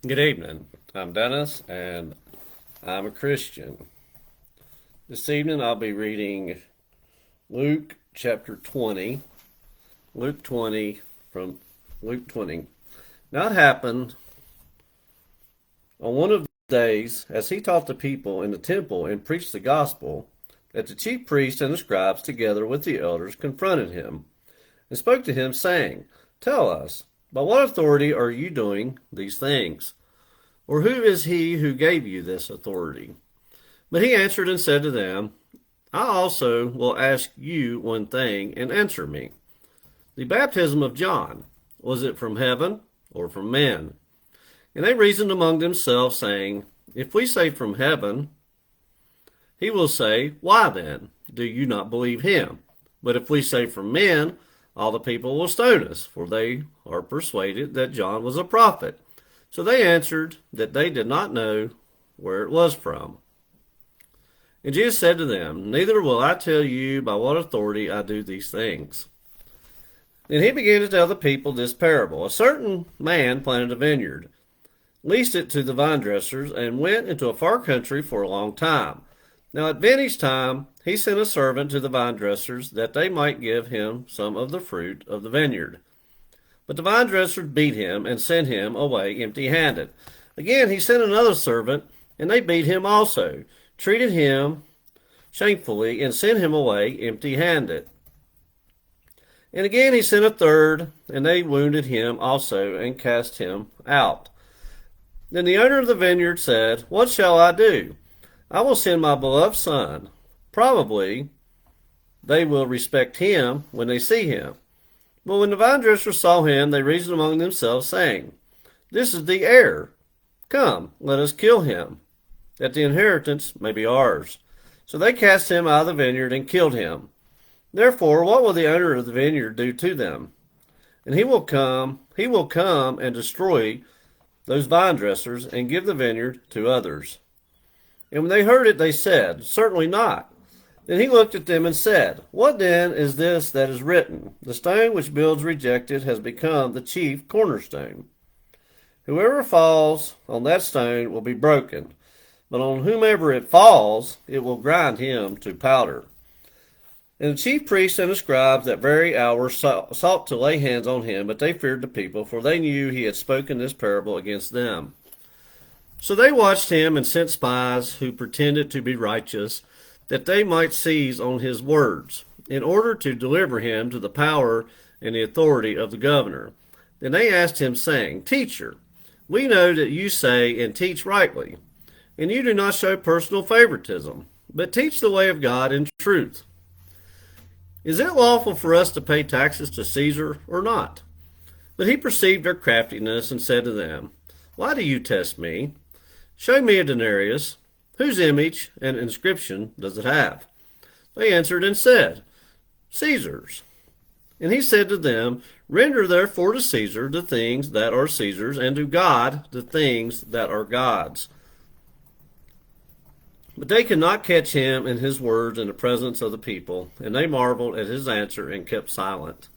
Good evening. I'm Dennis, and I'm a Christian. This evening I'll be reading Luke chapter 20. Luke 20 from Luke 20. Now it happened on one of the days, as he taught the people in the temple and preached the gospel, that the chief priests and the scribes, together with the elders, confronted him and spoke to him, saying, "Tell us, by what authority are you doing these things? Or who is he who gave you this authority?" But he answered and said to them, "I also will ask you one thing, and answer me. The baptism of John, was it from heaven or from men?" And they reasoned among themselves, saying, "If we say from heaven, he will say, Why then do you not believe him? But if we say from men, all the people will stone us, for they are persuaded that John was a prophet." So they answered that they did not know where it was from. And Jesus said to them, "Neither will I tell you by what authority I do these things." Then he began to tell the people this parable. A certain man planted a vineyard, leased it to the vine dressers, and went into a far country for a long time. Now at vintage time he sent a servant to the vine dressers, that they might give him some of the fruit of the vineyard. But the vine dressers beat him and sent him away empty-handed. Again he sent another servant, and they beat him also, treated him shamefully, and sent him away empty-handed. And again he sent a third, and they wounded him also, and cast him out. Then the owner of the vineyard said, "What shall I do? I will send my beloved son. Probably they will respect him when they see him." But when the vine dressers saw him, they reasoned among themselves, saying, "This is the heir. Come, let us kill him, that the inheritance may be ours." So they cast him out of the vineyard and killed him. Therefore, what will the owner of the vineyard do to them? And he will come and destroy those vine dressers, and give the vineyard to others. And when they heard it, they said, "Certainly not." Then he looked at them and said, "What then is this that is written? The stone which builders rejected has become the chief cornerstone. Whoever falls on that stone will be broken, but on whomever it falls, it will grind him to powder." And the chief priests and the scribes that very hour sought to lay hands on him, but they feared the people, for they knew he had spoken this parable against them. So they watched him and sent spies who pretended to be righteous, that they might seize on his words, in order to deliver him to the power and the authority of the governor. Then they asked him, saying, "Teacher, we know that you say and teach rightly, and you do not show personal favoritism, but teach the way of God in truth. Is it lawful for us to pay taxes to Caesar or not?" But he perceived their craftiness and said to them, "Why do you test me? Show me a denarius. Whose image and inscription does it have?" They answered and said, "Caesar's." And he said to them, "Render therefore to Caesar the things that are Caesar's, and to God the things that are God's." But they could not catch him in his words in the presence of the people, and they marveled at his answer and kept silent.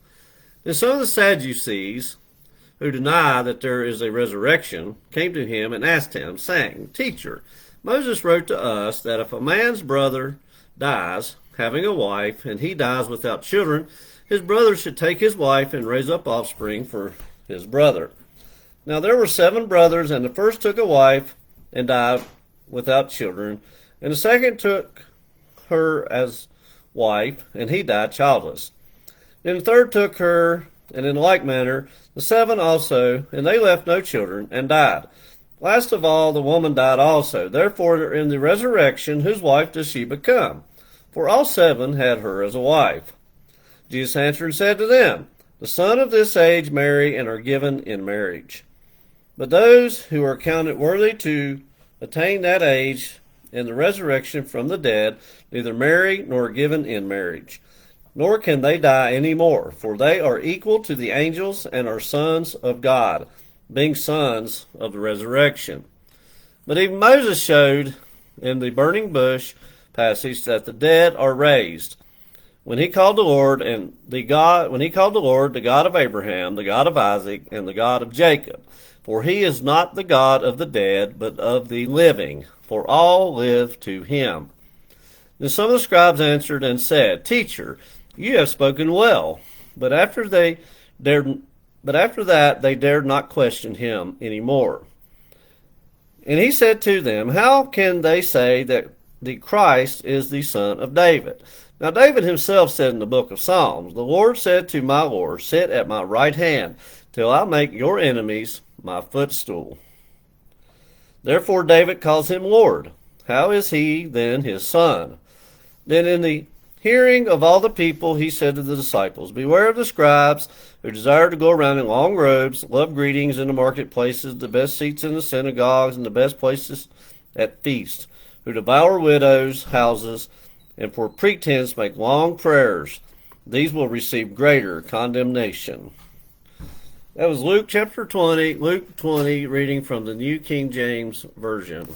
Then some of the Sadducees, who deny that there is a resurrection, came to him and asked him, saying, "Teacher, Moses wrote to us that if a man's brother dies, having a wife, and he dies without children, his brother should take his wife and raise up offspring for his brother. Now there were 7 brothers, and the first took a wife and died without children, and the second took her as wife, and he died childless. Then the third took her, and in like manner the 7 also, and they left no children, and died. Last of all, the woman died also. Therefore, in the resurrection, whose wife does she become? For all 7 had her as a wife." Jesus answered and said to them, "The sons of this age marry and are given in marriage. But those who are counted worthy to attain that age and the resurrection from the dead neither marry nor are given in marriage, nor can they die any more, for they are equal to the angels and are sons of God, being sons of the resurrection. But even Moses showed in the burning bush passage that the dead are raised, when he called the Lord the God of Abraham, the God of Isaac, and the God of Jacob. For he is not the God of the dead, but of the living, for all live to him. Then some of the scribes answered and said, Teacher, you have spoken well. But after that they dared not question him any more. And he said to them, How can they say that the Christ is the son of David? Now David himself said in the book of Psalms, The Lord said to my Lord, Sit at my right hand, till I make your enemies my footstool. Therefore David calls him Lord. How is he then his son? Then in the hearing of all the people, he said to the disciples, Beware of the scribes who desire to go around in long robes, love greetings in the marketplaces, the best seats in the synagogues, and the best places at feasts, who devour widows' houses, and for pretense make long prayers. These will receive greater condemnation. That was Luke chapter 20, reading from the New King James Version.